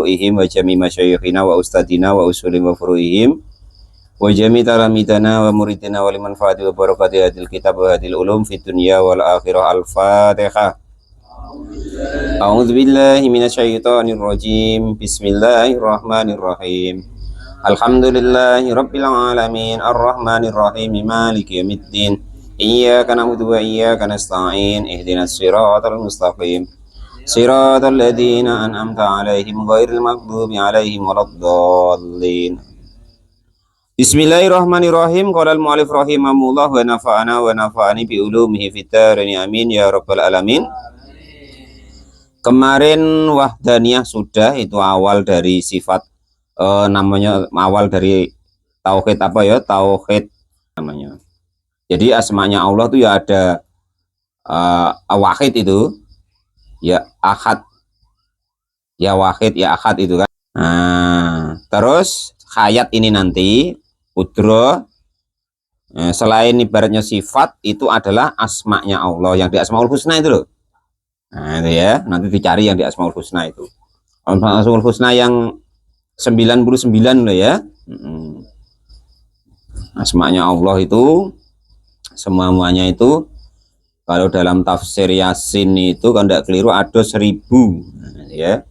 ihim wa jami masyayikhina wa ustadina wa usulim wa furuihim wa jami talamidana wa muridina wa liman fa'ati wa barakati hadil kitab wa hadil ulum fit dunya wal akhirah. Al-Fatihah. A'udzu billahi minasyaitonir rajim. Bismillahirrahmanirrahim. Alhamdulillahi rabbil alamin arrahmanir rahim maliki yaumiddin. Iyyaka na'budu wa iyyaka nasta'in. Ihdinas siratal mustaqim. Siratal ladzina an'amta 'alaihim ghairil maghdubi 'alaihim waladdallin. Bismillahirrahmanirrahim. Qala al-mu'allif rahimahullah wa nafa'ani bi ulumihi fid dharain amin ya rabbal alamin. Kemarin wahdaniyah sudah, itu awal dari sifat namanya awal dari tauhid apa ya? Tauhid namanya. Jadi asmanya Allah tuh ya ada wahid itu, ya ahad, ya wahid, ya ahad itu kan. Nah, terus hayat ini nanti udro, selain ibaratnya sifat, itu adalah asmanya Allah yang di Asmaul Husna itu loh. Nah itu ya, nanti dicari yang di Asmaul Husna itu. Asmaul Husna yang 99 loh ya. Asmanya Allah itu semuanya itu, kalau dalam tafsir Yasin itu kalau tidak keliru ada 1000 ya.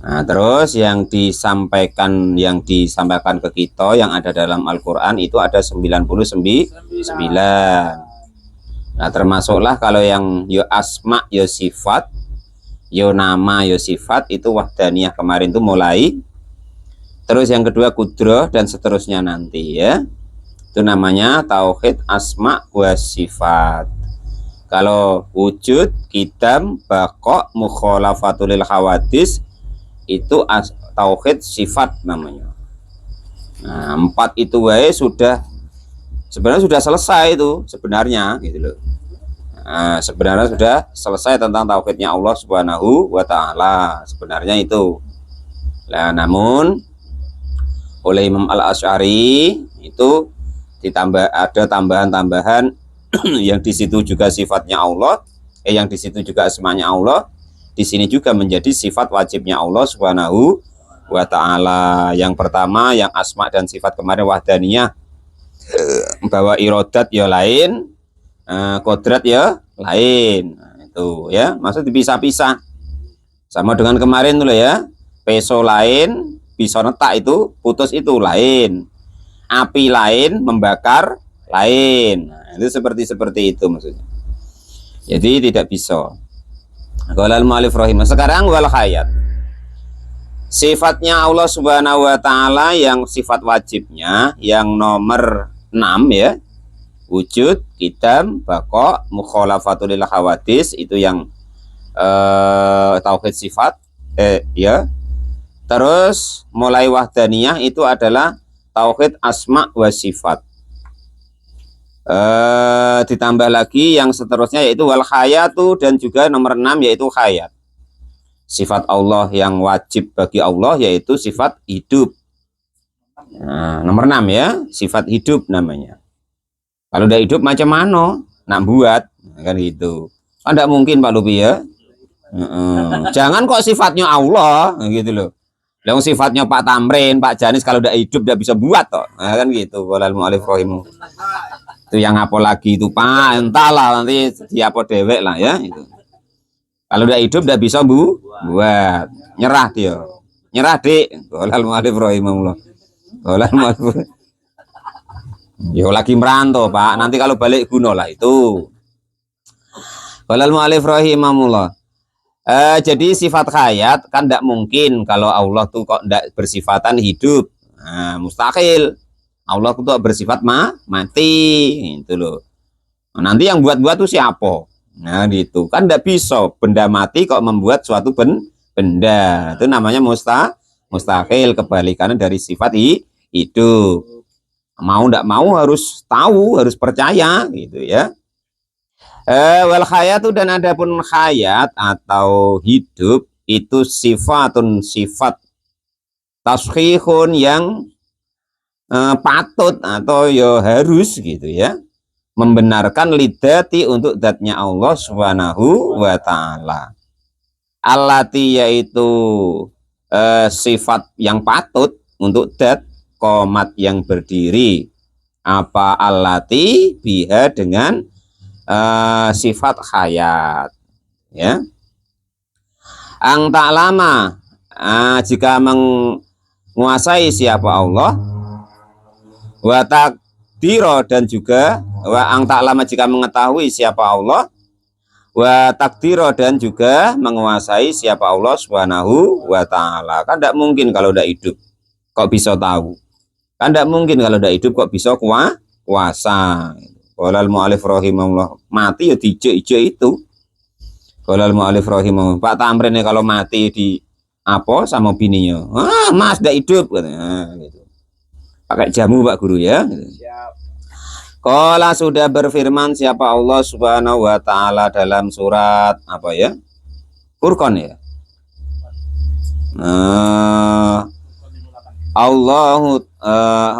Nah, terus yang disampaikan ke kita yang ada dalam Al-Qur'an itu ada 99. Nah, termasuklah kalau yang yo asma yo sifat, yo nama yo sifat, itu wahdaniyah kemarin itu mulai. Terus yang kedua kudroh dan seterusnya nanti ya. Itu namanya tauhid asma wa sifat. Kalau wujud, qidam, baqa, mukhalafatul hawadis, itu tauhid sifat namanya. Nah, 4 itu wae sebenarnya sudah selesai itu sebenarnya gitu loh. Nah, sebenarnya sudah selesai tentang tauhidnya Allah Subhanahu wa taala sebenarnya itu. Nah, namun oleh Imam Al-Asy'ari itu ditambah, ada tambahan-tambahan yang di situ juga sifatnya Allah, yang di situ juga asmanya Allah, di sini juga menjadi sifat wajibnya Allah Subhanahu wa taala. Yang pertama yang asma dan sifat kemarin wahdaniyah, bahwa irodat ya lain, kodrat ya lain. Nah, itu ya, maksud dipisah-pisah. Sama dengan kemarin dulu ya, peso lain, pisau netak itu putus itu lain, api lain, membakar lain. Nah, itu seperti itu maksudnya. Jadi tidak bisa. Qala al-mu'allif rahimah. Sekarang wal hayat. Sifatnya Allah Subhanahu wa taala yang sifat wajibnya yang nomor 6 ya. Wujud, qidam, baqa, mukhalafatul hawadis, itu yang tauhid sifat ya. Terus mulai wahdaniyah itu adalah tauhid asma wa sifat. Ditambah lagi yang seterusnya yaitu wal hayatu, dan juga nomor 6 yaitu hayat. Sifat Allah yang wajib bagi Allah yaitu sifat hidup. Nah, nomor 6 ya, sifat hidup namanya. Kalau udah hidup macam mana nak buat kan gitu. Kan tidak mungkin Pak Lupi ya. Jangan kok sifatnya Allah gitu loh. Yang sifatnya Pak Tamrin, Pak Janis kalau udah hidup udah bisa buat toh. Nah, kan gitu. Qala al-mu'allif rahimu. Itu yang apa lagi itu Pak, entahlah nanti diapo dewek lah ya itu. Kalau udah hidup udah bisa buat. Nyerah dia. Nyerah Dik. Qala al-mu'allif rahimahullah. Qala al-mu'allif. Yo lagi merantau Pak. Nanti kalau balik guna lah itu. Qala al-mu'allif rahimahullah. Jadi sifat hayat kan tidak mungkin kalau Allah tuh kok tidak bersifatan hidup. Nah, mustahil. Allah tuh bersifat mati itu loh. Nah, nanti yang buat-buat tuh siapa? Nah gitu kan tidak bisa benda mati kok membuat suatu benda. Itu namanya mustahil, kebalikannya dari sifat hidup. Mau tidak mau harus tahu, harus percaya gitu ya. Wal hayatu, dan adapun hayat atau hidup itu sifatun, sifat tashihun yang patut atau ya harus gitu ya, membenarkan lidati untuk zatnya Allah Subhanahu wa taala. Allati, yaitu sifat yang patut untuk dat qomat yang berdiri, apa allati biha dengan sifat hayat, ya. Ang tak lama jika menguasai siapa Allah, wa takdiro dan juga wa ang tak lama jika mengetahui siapa Allah, wa takdiro dan juga menguasai siapa Allah Subhanahu wa taala. Kan tidak mungkin kalau tidak hidup kok bisa tahu, kan tidak mungkin kalau tidak hidup kok bisa kuasa. Qolal mu'alif rahimahullah, mati ya dijek-jek itu. Qolal mu'alif rahimahullah, Pak Tamrin kalau mati di apa sama bininya, mas tidak hidup katanya, gitu. Pakai jamu Pak Guru ya. Qala sudah berfirman siapa Allah Subhanahu wa taala dalam surat apa ya? Furqan ya.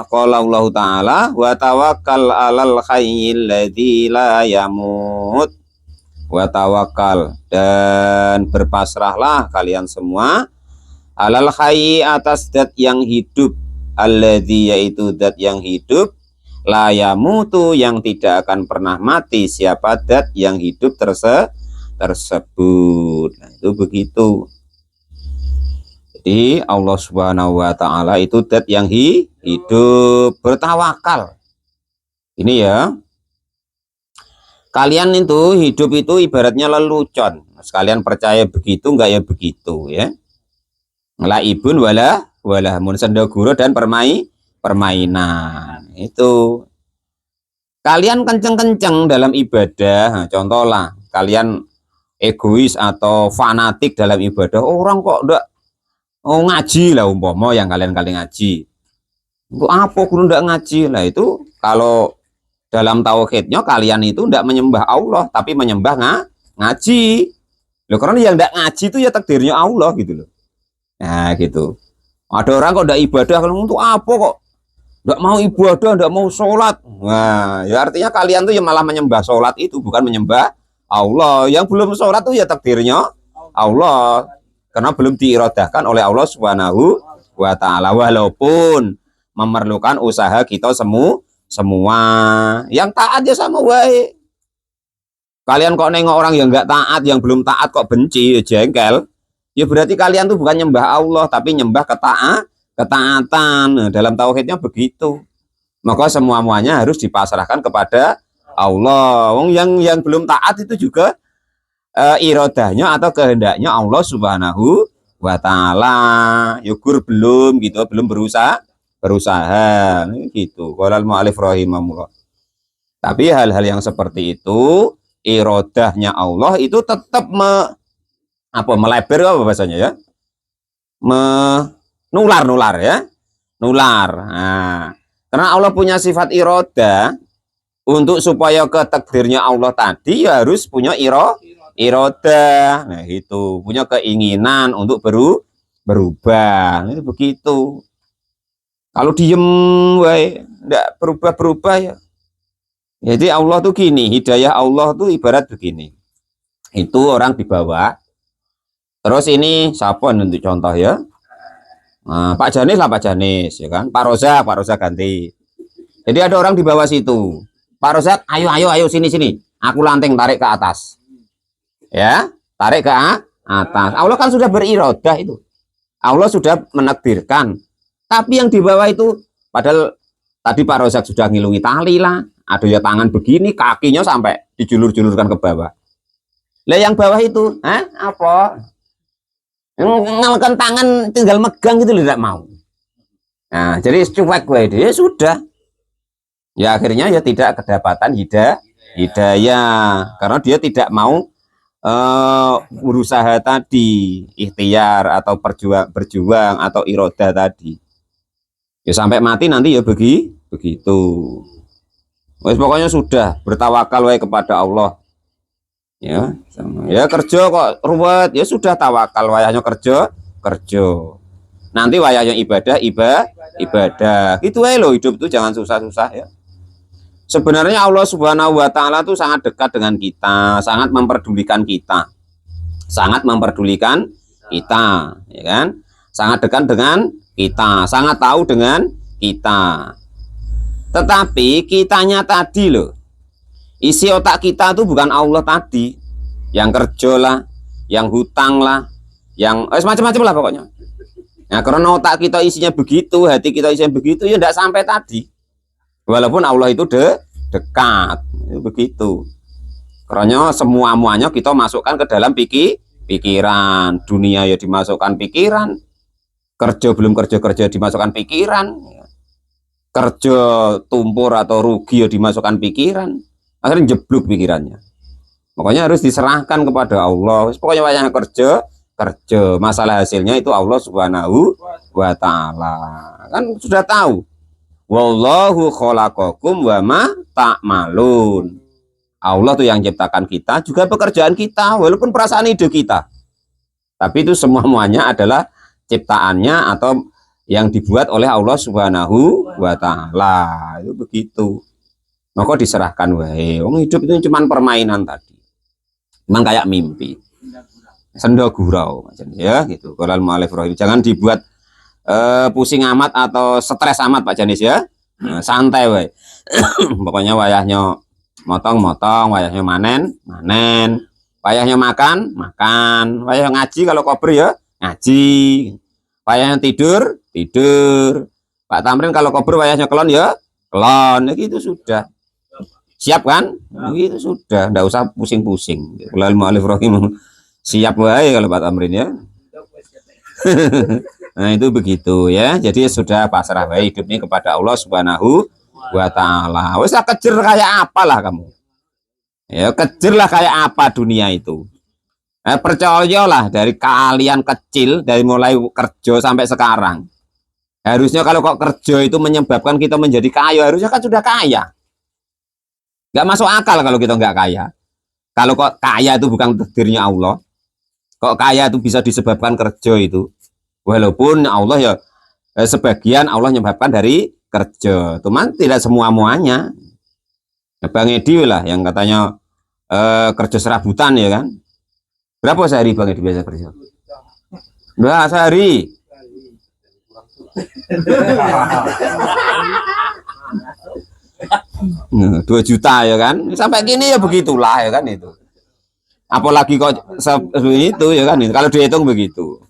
Qala Allah taala wa tawakkal 'alal hayyil ladzi la yamut. Wa tawakkal dan berpasrahlah kalian semua 'alal hayyi atas zat yang hidup, alladzi yaitu zat yang hidup, la yamutu yang tidak akan pernah mati, siapa zat yang hidup tersebut. Nah, itu begitu. Jadi Allah Subhanahu wa taala itu zat yang hidup, bertawakal. Ini ya. Kalian itu hidup itu ibaratnya lelucon. Sekalian percaya begitu enggak ya begitu ya. Laibun wala mun sendagura dan permainan. Itu. Kalian kenceng-kenceng dalam ibadah. Nah, contohlah, kalian egois atau fanatik dalam ibadah. Orang kok enggak ngaji lah umpama yang kalian ngaji. Untuk apa guru enggak ngaji? Lah itu kalau dalam tauhidnya kalian itu enggak menyembah Allah tapi menyembah ngaji. Loh, karena yang enggak ngaji itu ya takdirnya Allah gitu loh. Nah, gitu. Ada orang kok enggak ibadah, kalau untuk apa kok enggak mau ibadah, enggak mau sholat. Nah, ya artinya kalian tuh ya malah menyembah sholat itu, bukan menyembah Allah. Yang belum sholat tuh ya takdirnya Allah. Karena belum diirodahkan oleh Allah Subhanahu wa taala, walaupun memerlukan usaha kita semua. Yang taat ya sama wae. Kalian kok nengok orang yang enggak taat, yang belum taat kok benci, ya jengkel. Ya berarti kalian tuh bukan nyembah Allah tapi nyembah ketaatan. Nah, dalam tauhidnya begitu. Maka semuanya harus dipasrahkan kepada Allah. Wong yang belum taat itu juga irodahnya atau kehendaknya Allah Subhanahu wa taala. Yukur belum gitu, belum berusaha gitu. Qolal mu'alif rahimahullah. Tapi hal-hal yang seperti itu, irodahnya Allah itu tetap melebar apa bahasanya ya? Nular ya. Nular. Nah, karena Allah punya sifat irodah, untuk supaya ke takdirnya Allah tadi ya harus punya irodah. Nah, itu punya keinginan untuk berubah. Itu begitu. Kalau diem wae enggak berubah ya. Jadi Allah tuh gini, hidayah Allah tuh ibarat begini. Itu orang di bawah. Terus ini siapa untuk contoh ya? Nah, Pak Janis lah, Pak Janis ya kan. Pak Rozak ganti. Jadi ada orang di bawah situ. Pak Rozak, ayo sini. Aku lanteng tarik ke atas. Ya, tarik ke atas. Allah kan sudah berirodah itu. Allah sudah menakdirkan. Tapi yang di bawah itu, padahal tadi Pak Rozak sudah ngilungi tali lah. Ada ya tangan begini, kakinya sampai dijulur-julurkan ke bawah. Lah yang bawah itu, apa? Ngalkan tangan tinggal megang gitu tidak mau. Nah, jadi cuek gue dia sudah. Ya akhirnya ya tidak kedapatan hidayah karena dia tidak mau berusaha tadi, ikhtiar atau berjuang atau iroda tadi. Ya sampai mati nanti ya begitu. Wes pokoknya sudah bertawakal wae kepada Allah. Ya, ya kerja kok ruwet, ya sudah tawakal, wayahnya kerja. Nanti wayahnya ibadah. Gitu aja loh, hidup itu jangan susah-susah ya. Sebenarnya Allah Subhanahu wa taala itu sangat dekat dengan kita, sangat memperdulikan kita, ya kan? sangat dekat dengan kita, sangat tahu dengan kita. Tetapi kitanya tadi loh, isi otak kita tuh bukan Allah tadi, yang kerja lah, yang hutang lah, yang macam-macam lah pokoknya. Nah, karena otak kita isinya begitu, hati kita isinya begitu, ya tidak sampai tadi. Walaupun Allah itu dekat, begitu. Karena semuanya kita masukkan ke dalam pikiran, dunia ya dimasukkan pikiran, kerja belum kerja dimasukkan pikiran, kerja tumpur atau rugi ya dimasukkan pikiran, akhirnya jeblok pikirannya. Makanya harus diserahkan kepada Allah. Pokoknya wayang kerja, masalah hasilnya itu Allah Subhanahu wa Ta'ala. Kan sudah tahu. Wallahu khalaqakum wa ma ta'malun. Allah tuh yang ciptakan kita, juga pekerjaan kita, walaupun perasaan ide kita. Tapi itu semuanya adalah ciptaannya atau yang dibuat oleh Allah Subhanahu wa Ta'ala. Itu begitu. Maka diserahkan wae. Wong hidup itu cuma permainan tadi. Memang kayak mimpi. Senda gurau ya gitu. Qolal mu'allif rahim. Jangan dibuat pusing amat atau stres amat Pak Janis ya. Nah, santai wae. Pokoknya wayahnya motong-motong, wayahnya manen, wayahnya makan, wayahnya ngaji kalau kober ya, ngaji. Wayahnya tidur. Pak Tamrin kalau kober wayahnya kelon ya, kelon. Ya gitu sudah. Siap kan? Gitu sudah, enggak usah pusing-pusing. Qolal mu'allif rahim. Siap wae kalau Pak Tamrin ya. Nah itu begitu ya. Jadi sudah pasrah wae hidup ini kepada Allah Subhanahu wa Ta'ala. Wes kejer kayak apalah kamu. Ya kejerlah kayak apa dunia itu. Percayalah dari kalian kecil, dari mulai kerja sampai sekarang. Harusnya kalau kok kerja itu menyebabkan kita menjadi kaya, harusnya kan sudah kaya. Nggak masuk akal kalau kita nggak kaya. Kalau kok kaya itu bukan takdirnya Allah. Kok kaya itu bisa disebabkan kerja itu. Walaupun Allah ya sebagian Allah menyebabkan dari kerja. Cuman tidak semua-muanya. Bang Edi lah yang katanya kerja serabutan ya kan. Berapa sehari Bang Edi biasa kerja? Nah, sehari. 2 juta ya kan. Sampai gini ya begitulah ya kan itu. Apalagi kok itu ya kan itu. Kalau dihitung begitu.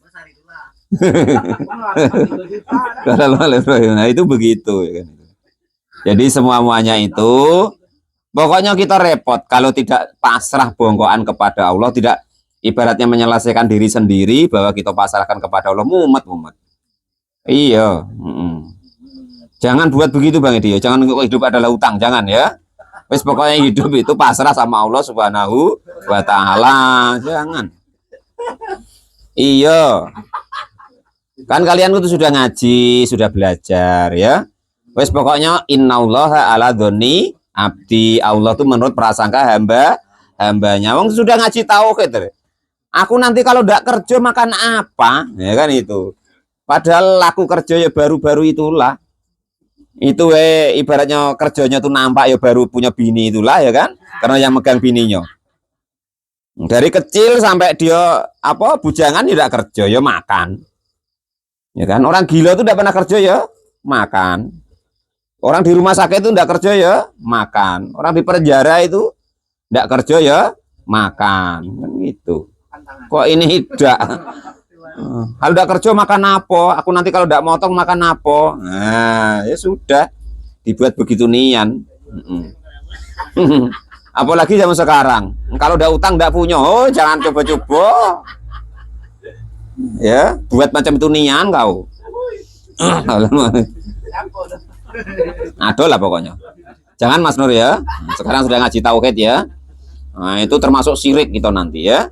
Nah itu begitu ya kan. Jadi semuanya itu pokoknya kita repot kalau tidak pasrah bongkoan kepada Allah, tidak ibaratnya menyelesaikan diri sendiri bahwa kita pasrahkan kepada Allah, mumet. Iya. Jangan buat begitu Bang Edi. Jangan hidup adalah utang, jangan ya. Wes pokoknya hidup itu pasrah sama Allah Subhanahu wa Ta'ala, jangan. Iya. Kan kalian itu sudah ngaji, sudah belajar ya. Wes pokoknya innallaha ala dzonni abdi. Allah tuh menurut prasangka hambanya. Wong sudah ngaji tauhid. Aku nanti kalau ndak kerja makan apa? Ya kan itu. Padahal laku kerja ya baru-baru itulah. Itu ibaratnya kerjanya tuh nampak ya baru punya bini itulah ya kan. Karena yang megang bininya. Dari kecil sampai dia bujangan ya tidak kerja ya makan. Ya kan, orang gila itu tidak pernah kerja ya makan. Orang di rumah sakit itu tidak kerja ya makan. Orang di penjara itu tidak kerja ya makan. Kan gitu. Kok ini tidak? Kalau tidak kerja makan apa? Aku nanti kalau tidak motong makan apa? Nah, ya sudah dibuat begitu nian. Apalagi zaman sekarang. Kalau udah utang tidak punya, oh jangan coba-coba. Ya, buat macam itu nian kau. Aduh lah pokoknya. Jangan Mas Nur ya. Sekarang sudah ngaji tauhid ya. Nah, itu termasuk syirik gitu nanti ya.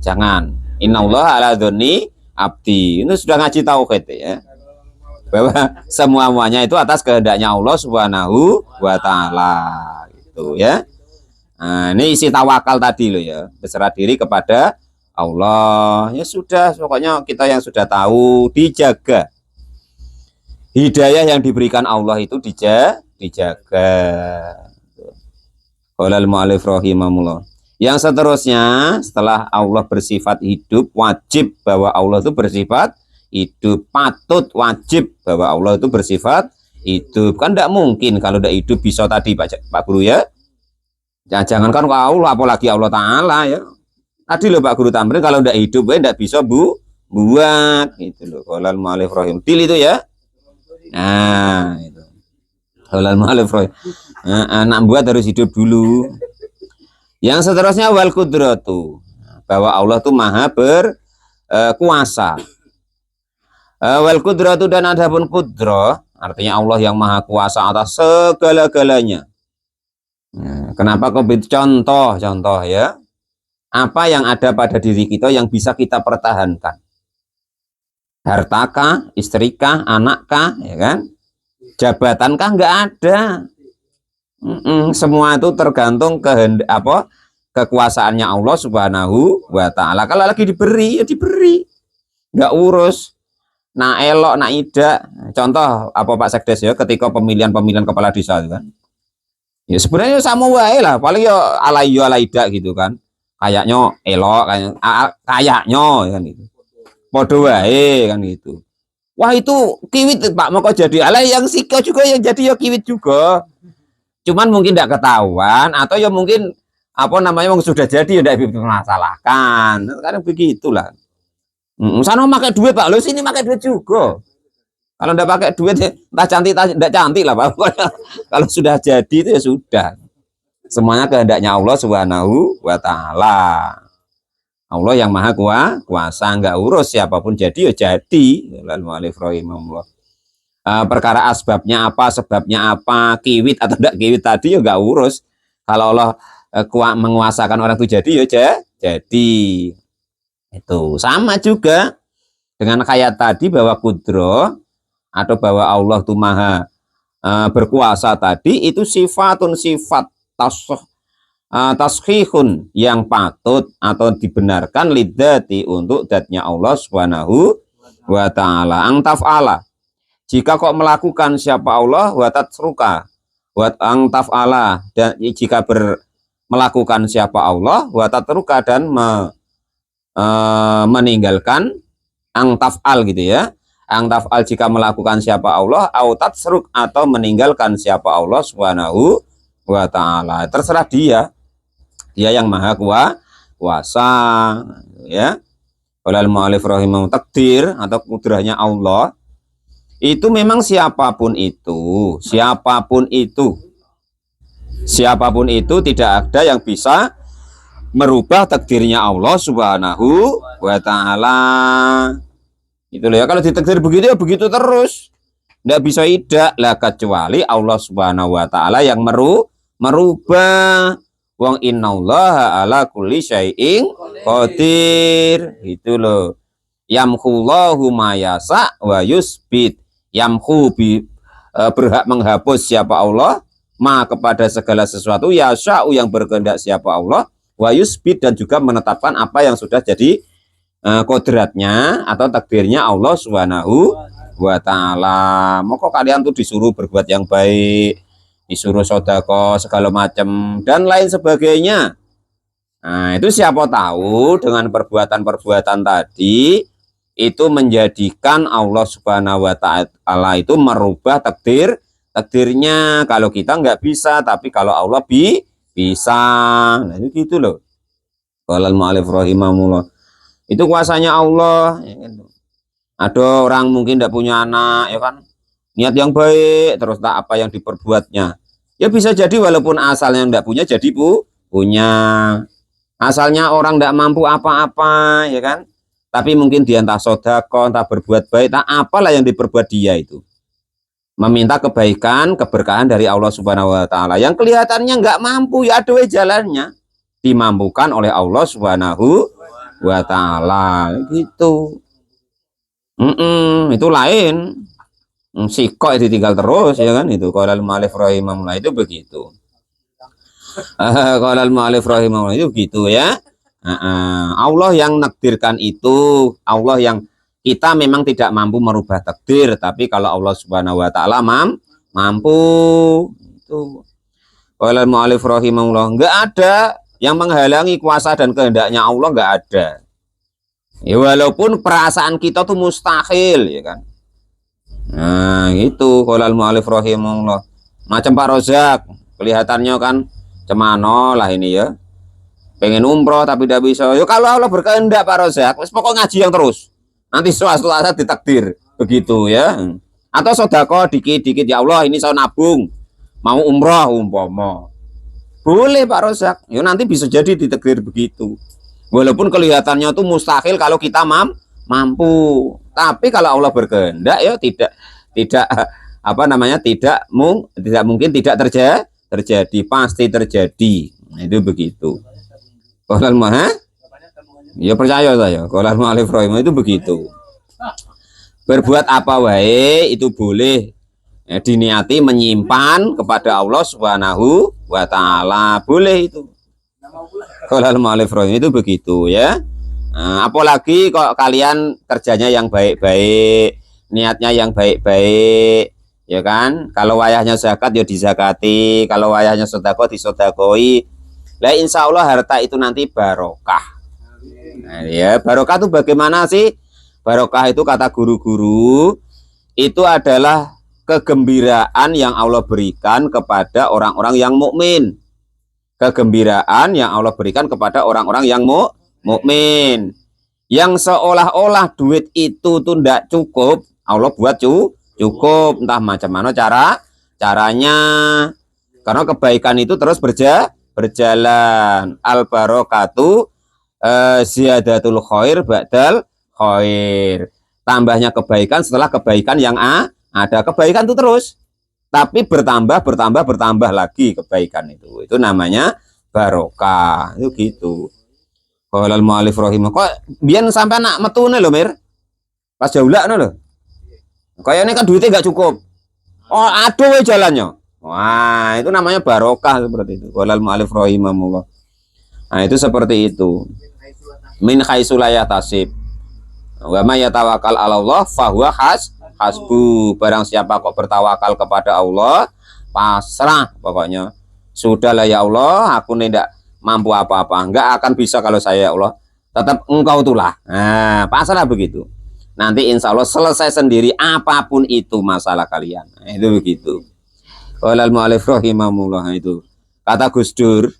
Jangan. Innallaha ala dzonni abdi. Ini sudah ngaji tauhid ya. Bahwa semuanya itu atas kehendaknya Allah Subhanahu wa Ta'ala gitu ya. Nah, ini isi tawakal tadi loh ya. Berserah diri kepada Allah. Ya sudah, pokoknya kita yang sudah tahu dijaga. Hidayah yang diberikan Allah itu dijaga. Qolal mu'allif rahimahullah. Yang seterusnya setelah Allah bersifat hidup, wajib bahwa Allah itu bersifat hidup, patut, wajib bahwa Allah itu bersifat hidup. Kan tidak mungkin kalau tidak hidup bisa tadi Pak Guru ya. Jangankan Allah, apalagi Allah Ta'ala ya. Tadi loh Pak Guru Tamrin, kalau tidak hidup tidak bisa buat gitu loh. Qolal mu'allif rahim til itu ya. Nah itu qolal mu'allif rahim. Anak buat harus hidup dulu. Yang seterusnya wal kudratu, bahwa Allah itu maha berkuasa. Wal kudratu, dan adapun kudro artinya Allah yang maha kuasa atas segala-galanya. Kenapa kok contoh ya, apa yang ada pada diri kita yang bisa kita pertahankan? Hartakah, istrikah, anakkah, ya kan? Jabatankah? Nggak ada. Semua itu tergantung kekuasaannya Allah Subhanahu wa Ta'ala. Kalau lagi diberi, ya diberi, nggak urus. Nah elok, nah ida. Contoh apa Pak Sekdes ya, ketika pemilihan kepala desa itu kan, ya sebenarnya sama wae lah, paling ya alaida gitu kan, kayaknya elok, kayaknya kan gitu, podo wae kan gitu. Wah itu kiwit Pak, mau jadi alay yang siko juga yang jadi ya kiwit juga. Cuman mungkin tidak ketahuan, atau ya mungkin apa namanya sudah jadi ya tidak dipermasalahkan. Kadang begitulah. Sana pakai duit Pak, lo sini pakai duit juga. Kalau tidak pakai duit ya entah cantik tidak cantik lah Pak. Kalau sudah jadi itu ya sudah. Semuanya kehendaknya Allah Subhanahu wa Ta'ala. Allah yang maha kuasa, nggak urus siapapun jadi ya jadi. Lalu perkara asbabnya apa, sebabnya apa, kiwit atau tidak kiwit tadi ya nggak urus. Kalau Allah menguasakan orang itu jadi ya jadi. Itu sama juga dengan kayak tadi bahwa kudro atau bahwa Allah itu maha berkuasa tadi, itu sifat taskhihun yang patut atau dibenarkan lidati untuk datnya Allah Subhanahu wa Ta'ala. Angtaf'ala, jika kok melakukan siapa Allah, wa tatsruka wa angtaf'ala, dan jika melakukan siapa Allah, wa tatruka, dan meninggalkan angtaf'al gitu ya. Angtaf'al jika melakukan siapa Allah, au tatsruk, atau meninggalkan siapa Allah Subhanahu wa Ta'ala. Terserah dia yang maha kuasa ya. Qolal mu'allif rahimahullah, takdir atau kudrahnya Allah itu memang siapapun itu tidak ada yang bisa merubah takdirnya Allah Subhanahu wa Ta'ala. Itu loh ya, kalau ditakdir begitu ya begitu terus, tidak bisa tidak lah, kecuali Allah Subhanahu wa Ta'ala yang merubah. Wong innallaha ala kulli syai'in qadir. Itu loh. Yamhullahu ma yasa wa yusbit. Yamhu berhak menghapus siapa Allah, ma kepada segala sesuatu, yasa'u yang berkehendak siapa Allah, wa yusbit, dan juga menetapkan apa yang sudah jadi kodratnya atau takdirnya Allah Subhanahu wa Ta'ala. Maka kalian tuh disuruh berbuat yang baik, disuruh sodako segala macam dan lain sebagainya. Nah itu siapa tahu dengan perbuatan-perbuatan tadi itu menjadikan Allah Subhanahu wa Ta'ala itu merubah takdirnya. Kalau kita nggak bisa, tapi kalau Allah bisa. Nah itu gitu loh. Qolal mu'allif rahimahullah, itu kuasanya Allah ya kan? Ada orang mungkin tidak punya anak ya kan, niat yang baik, terus tak apa yang diperbuatnya ya bisa jadi walaupun asalnya tidak punya jadi punya. Asalnya orang tidak mampu apa-apa ya kan, tapi mungkin dia entah sodako, entah berbuat baik, tak apalah yang diperbuat dia itu meminta kebaikan, keberkahan dari Allah Subhanahu wa Ta'ala, yang kelihatannya nggak mampu ya ada jalannya dimampukan oleh Allah Subhanahu wa Ta'ala gitu. Itu lain. Sikok itu tinggal terus ya kan, itu qolal mu'allif rahimahullah itu begitu. Qolal mu'allif rahimahullah itu begitu ya. Allah yang nakdirkan itu, Allah yang kita memang tidak mampu merubah takdir, tapi kalau Allah Subhanahu wa Ta'ala mampu. Itu qolal mu'allif rahimahullah, enggak ada yang menghalangi kuasa dan kehendaknya Allah, enggak ada. Ya walaupun perasaan kita tuh mustahil ya kan. Nah, itu qolal mu'alif rahimahullah. Macam Pak Rozak, kelihatannya kan cemano lah ini ya. Pengen umroh tapi tidak bisa. Ya kalau Allah berkehendak Pak Rozak, pokok ngaji yang terus. Nanti suatu saat ditakdir begitu ya. Atau sodako dikit-dikit, ya Allah ini saya nabung mau umroh umpama. Boleh Pak Rozak. Ya nanti bisa jadi ditakdir begitu. Walaupun kelihatannya itu mustahil kalau kita mampu. Tapi kalau Allah berkehendak ya tidak apa namanya tidak mungkin tidak terjadi pasti terjadi. Nah, itu begitu. Qolal mah ya percaya saya. Qolal mu'alif rahimah itu begitu. Berbuat apa wae itu boleh diniati menyimpan kepada Allah Subhanahu wa taala, boleh itu. Qolal mu'alif rahimah itu begitu ya. Nah, apalagi kok kalian kerjanya yang baik-baik, niatnya yang baik-baik, ya kan? Kalau wayahnya zakat ya dizakati, kalau wayahnya sedekah disodakoi. Lah insya Allah harta itu nanti barokah. Nah, ya barokah itu bagaimana sih? Barokah itu kata guru-guru itu adalah kegembiraan yang Allah berikan kepada orang-orang yang mukmin. Kegembiraan yang Allah berikan kepada orang-orang yang mukmin. Yang seolah-olah duit itu tuh tidak cukup, Allah buat cukup. Entah macam mana caranya. Karena kebaikan itu terus berjalan. Al barokatu ziyadatul khair ba'dal khair. Tambahnya kebaikan setelah kebaikan yang ada. Kebaikan itu terus, tapi bertambah lagi kebaikan itu. Itu namanya barokah. Itu gitu. Qolal mu'alif rahimah. Kok biyen sampai nak metune lho, Mir. Pas jaulakno lho. Kayaknya kan duitnya nggak cukup. Oh, aduh jalannya. Wah, itu namanya barokah seperti itu. Qolal mu'alif rahimahullah. Nah, itu seperti itu. Min haitsu la yahtasib. Wa may yatawakkal 'ala Allah fahuwa hasbu. Barang siapa kok bertawakal kepada Allah, pasrah pokoknya. Sudahlah ya Allah, aku tidak mampu apa-apa. Enggak akan bisa kalau saya ya Allah. Tetap engkau itulah. Nah, pasrah begitu. Nanti insya Allah selesai sendiri apapun itu masalah kalian. Nah, itu begitu. Qolal mu'alif rahimahullah itu. Kata Gus Dur,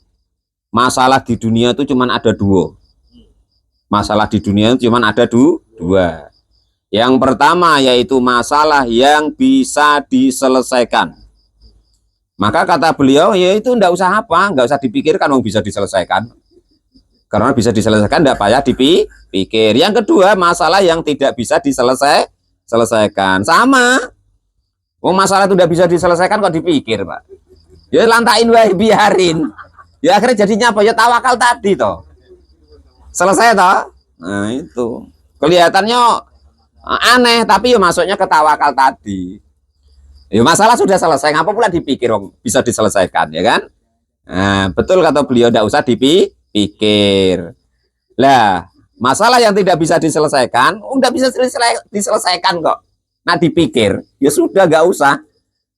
masalah di dunia itu cuma ada dua. Masalah di dunia itu cuma ada dua. Yang pertama yaitu masalah yang bisa diselesaikan. Maka kata beliau, ya itu enggak usah usah dipikirkan, bisa diselesaikan. Karena bisa diselesaikan, enggak payah dipikir. Yang kedua, masalah yang tidak bisa diselesaikan. Sama. Masalah itu enggak bisa diselesaikan kok dipikir, Pak. Ya lantain wae, biarin. Ya akhirnya jadinya apa? Ya tawakal tadi toh. Selesai toh? Nah, itu. Kelihatannya aneh, tapi ya masuknya ke tawakal tadi. Ya masalah sudah selesai, ngapa pula dipikir bisa diselesaikan, ya kan? Nah, betul kata beliau, tidak usah dipikir. Lah, masalah yang tidak bisa diselesaikan, enggak bisa diselesaikan kok. Nah, dipikir, ya sudah enggak usah.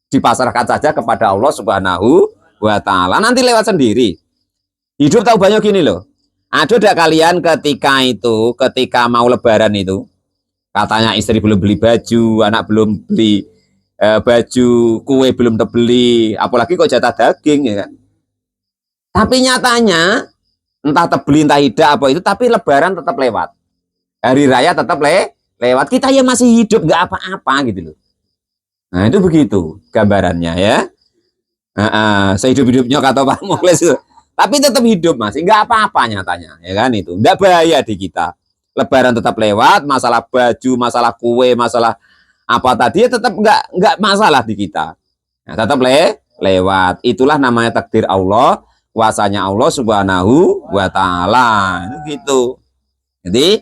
Dipasrahkan saja kepada Allah Subhanahu wa taala. Nanti lewat sendiri. Hidup tahu banyak gini loh. Ada enggak kalian ketika mau lebaran itu, katanya istri belum beli baju, anak belum beli baju, kue belum terbeli, apalagi kok jatah daging ya kan. Tapi nyatanya entah terbeli entah tidak apa itu, tapi lebaran tetap lewat, hari raya tetap lewat, kita ya masih hidup nggak apa-apa gitu loh. Nah itu begitu gambarannya ya. Sehidup-hidupnya kata Pak Mukhlis itu, tapi tetap hidup masih nggak apa-apa nyatanya ya kan, itu nggak bahaya di kita. Lebaran tetap lewat, masalah baju, masalah kue, masalah apa tadi ya tetap nggak masalah di kita. Nah, tetap lewat. Itulah namanya takdir Allah, kuasanya Allah Subhanahu wa taala. Gitu. Jadi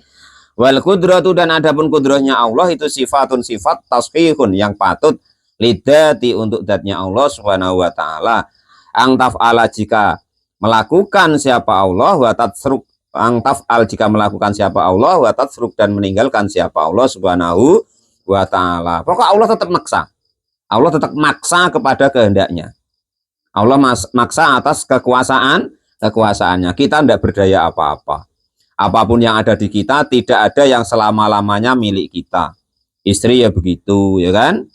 wal qudratu, dan adapun kudrahnya Allah itu sifatun sifat tasbihun yang patut lidati untuk zatnya Allah Subhanahu wa taala. Ang taf'ala jika melakukan siapa Allah, wa tatsruk ang taf'al jika melakukan siapa Allah, wa tatsruk dan meninggalkan siapa Allah Subhanahu wa ta'ala. Pokoknya Allah tetap maksa. Allah tetap maksa kepada kehendaknya. Allah maksa atas kekuasaannya. Kita tidak berdaya apa-apa. Apapun yang ada di kita tidak ada yang selama-lamanya milik kita. Istri ya begitu, ya kan?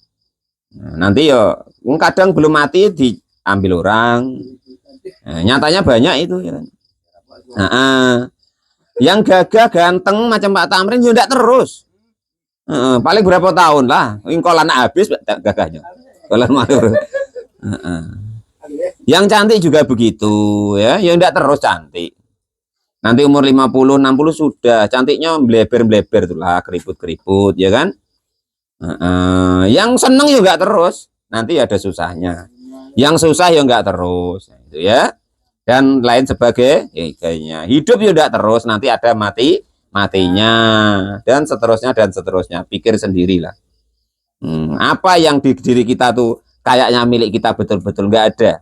Nah, nanti ya kadang belum mati diambil orang. Nah, nyatanya banyak itu ya kan. Yang gagah ganteng macam Pak Tamrin ya enggak terus. Paling berapa tahun lah, ingkolan habis gagahnya. Kolan matur. Yang cantik juga begitu ya, ya enggak terus cantik. Nanti umur 50, 60 sudah cantiknya bleber-bleber tuh lah, keriput-keriput ya kan. Yang seneng juga terus, nanti ada susahnya. Yang susah ya enggak terus, itu ya. Dan lain sebagainya. Hidup ya enggak terus, nanti ada matinya dan seterusnya. Pikir sendirilah. Apa yang di diri kita tuh kayaknya milik kita betul-betul enggak ada.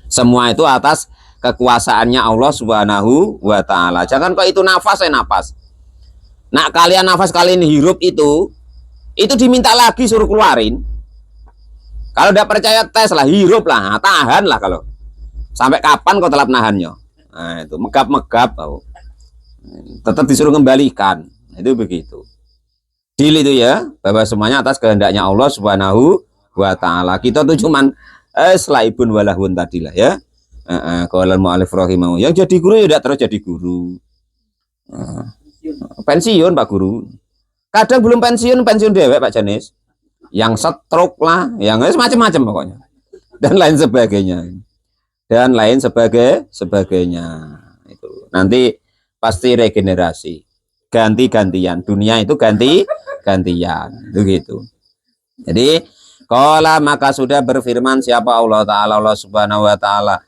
Semua itu atas kekuasaannya Allah Subhanahu wa Ta'ala. Jangan kok itu nafas, nafas. Nah, kalian nafas kalian hirup itu diminta lagi suruh keluarin. Kalau udah percaya tes lah, hirup lah, tahan lah kalau. Sampai kapan kau telap nahannya? Nah, itu megap-megap tau. Tetap disuruh kembalikan. Itu begitu. Deal itu ya, bahwa semuanya atas kehendaknya Allah Subhanahu wa Ta'ala. Kita tuh cuman selaibun walahun tadilah ya. Kalau mu'alif rahimahu yang jadi guru ya tidak terus jadi guru. Pensiun Pak Guru. Kadang belum pensiun dewek Pak Janis. Yang stroke lah, yang macam-macam pokoknya. Dan lain sebagainya. Itu. Nanti pasti regenerasi. Ganti-gantian. Dunia itu ganti-gantian. Begitu. Jadi, qala maka sudah berfirman siapa Allah Ta'ala, Allah Subhanahu wa Ta'ala.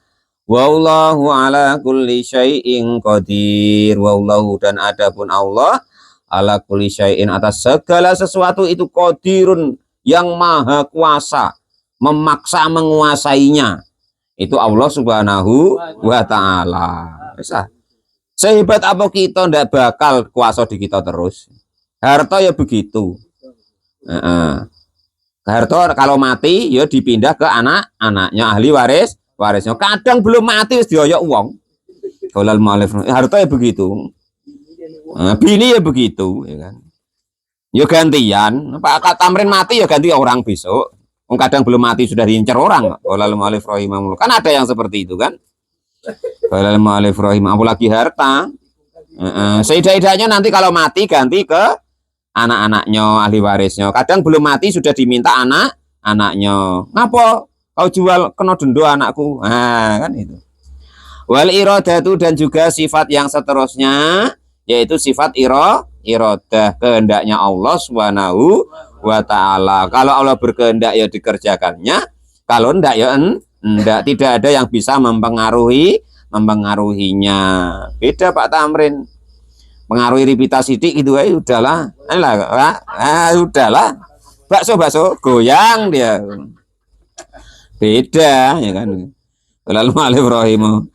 Wallahu ala kulli syai'in qadir. Wallahu dan adapun Allah ala kulli syai'in atas segala sesuatu itu qadirun yang maha kuasa, memaksa menguasainya. Itu Allah Subhanahu wa Ta'ala. Bisa. Sehebat apa kita ndak bakal kuasa di kita terus. Harta ya begitu. Harta kalau mati ya dipindah ke anak-anaknya ahli warisnya. Kadang belum mati wis dioyok uang. Golal mu'alif. Harta ya begitu. Bini ya begitu, ya kan. Ya gantian. Pak Tamrin mati ya ganti orang besok. Kadang belum mati sudah diincar orang. Golal mu'alif rahimahullah. Kan ada yang seperti itu kan. Golal mu'alif rahimahullah. Apalagi harta. Seidah-idahnya nanti kalau mati ganti ke anak-anaknya ahli warisnya. Kadang belum mati sudah diminta anak-anaknya. Ngapa? Kau jual kena dendo anakku. Nah, kan itu. Wal iradatu dan juga sifat yang seterusnya yaitu sifat iradah, kehendaknya Allah Subhanahu wa Ta'ala. Kalau Allah berkehendak ya dikerjakannya, kalau enggak ya enggak, tidak ada yang bisa mempengaruhinya. Beda Pak Tamrin. Pengaruhi Ripita sidik itu udahlah. Udahlah. Bakso goyang dia. Beda ya kan. Lalu Alif Rohimu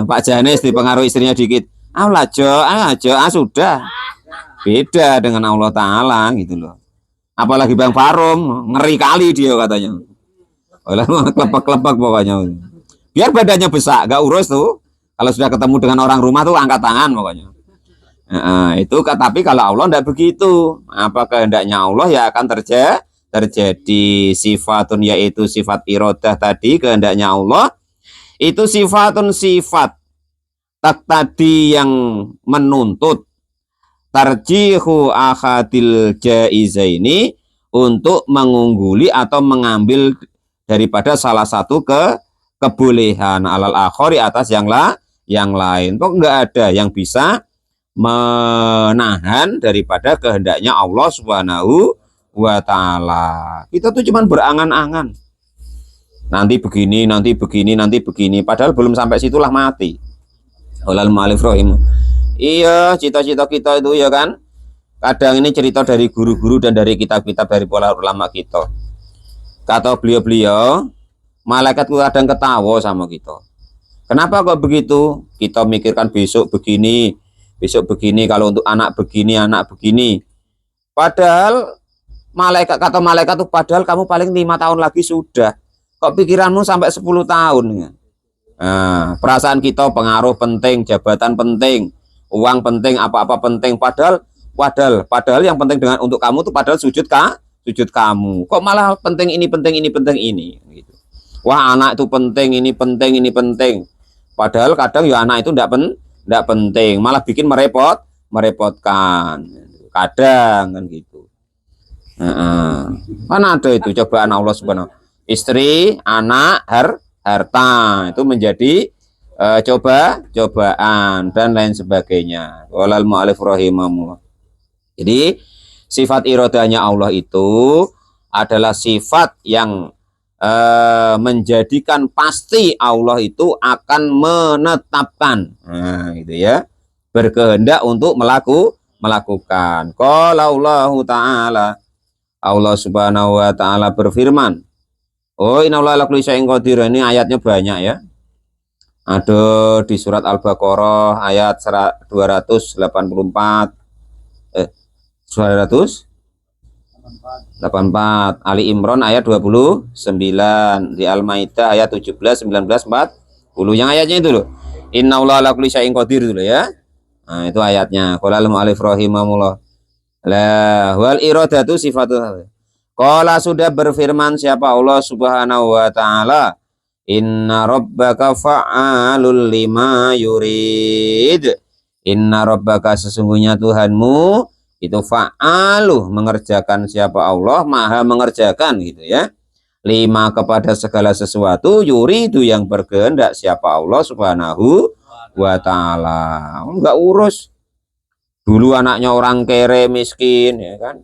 Pak Janis dipengaruhi istrinya dikit. Sudah. Beda dengan Allah Ta'ala gitu loh. Apalagi Bang Farum, ngeri kali dia katanya. Lalu kelepak-kelepak pokoknya. Biar badannya besar, gak urus tuh. Kalau sudah ketemu dengan orang rumah tuh angkat tangan pokoknya. Itu tapi kalau Allah tidak begitu. Apa kehendaknya Allah ya akan terjadi sifatun yaitu sifat iradah tadi kehendaknya Allah itu sifatun sifat tadi yang menuntut tarjihu akhadil jaizaini untuk mengungguli atau mengambil daripada salah satu kebolehan alal akhari atas yang lain. Kok enggak ada yang bisa menahan daripada kehendaknya Allah Subhanahu wa Ta'ala. Kita tuh cuman berangan-angan. Nanti begini. Padahal belum sampai situlah mati. Olal mu'alif rahim. Iya, cita-cita kita itu ya kan. Kadang ini cerita dari guru-guru dan dari kitab-kitab dari para ulama kita. Kata beliau-beliau, malaikat kadang ketawa sama kita. Kenapa kok begitu? Kita mikirkan besok begini, kalau untuk anak begini. Padahal kata malaikat itu padahal kamu paling 5 tahun lagi sudah. Kok pikiranmu sampai 10 tahun? Nah, perasaan kita pengaruh penting, jabatan penting, uang penting, apa-apa penting, padahal yang penting dengan untuk kamu tuh padahal sujud kamu. Kok malah penting ini gitu. Wah, anak itu penting, ini penting. Padahal kadang ya anak itu enggak penting, malah bikin merepotkan. Kadang kan gitu. Kan ada itu cobaan Allah Subhanahu. Istri, anak, harta itu menjadi cobaan dan lain sebagainya. Walal mu'alif rahimahullah. Jadi sifat iradahnya Allah itu adalah sifat yang menjadikan pasti Allah itu akan menetapkan, gitu ya, berkehendak untuk melakukan. Qala Allahu ta'ala, Allah Subhanahu wa ta'ala berfirman, oh innallaha ala kulli syai'in qadir. Ini ayatnya banyak ya. Ada di surat Al-Baqarah ayat 284, 284, Ali Imran ayat 29, di Al-Maidah ayat 17, 19, 40. Yang ayatnya itu loh. Innallaha ala kulli syai'in qadir dulu ya. Nah, itu ayatnya. Qala al-mu'allif rahimahullah. La wal iradatu sifatul. Qala sudah berfirman siapa Allah Subhanahu wa ta'ala, inna rabbaka fa'alul lima yurid. Inna rabbaka sesungguhnya Tuhanmu itu fa'aluh mengerjakan, siapa Allah maha mengerjakan gitu ya, lima kepada segala sesuatu, yuridu yang berkehendak, siapa Allah Subhanahu wa ta'ala. Enggak urus dulu anaknya orang kere miskin ya kan,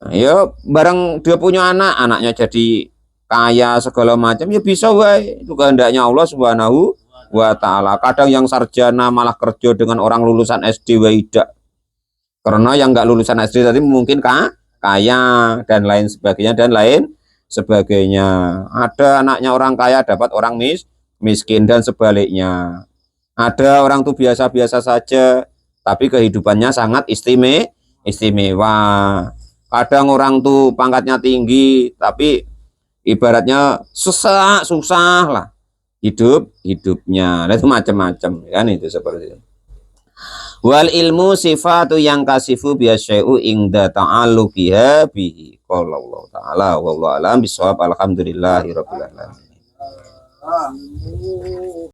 nah, ya bareng dia punya anaknya jadi kaya segala macam ya bisa wae, itu kehendaknya Allah Subhanahu wa ta'ala. Kadang yang sarjana malah kerja dengan orang lulusan SD waidak, karena yang nggak lulusan SD tadi mungkin kaya dan lain sebagainya. Ada anaknya orang kaya dapat orang miskin dan sebaliknya. Ada orang tuh biasa-biasa saja tapi kehidupannya sangat istimewa. Kadang orang tuh pangkatnya tinggi tapi ibaratnya susah lah hidupnya. Itu macam-macam kan, itu seperti itu. Wal ilmu sifatu yang kasifu biasyai'u ingda ta'alluqiha bihi. Qala Allah ta'ala wallahu a'lam bishawab. Alhamdulillahirabbil alamin.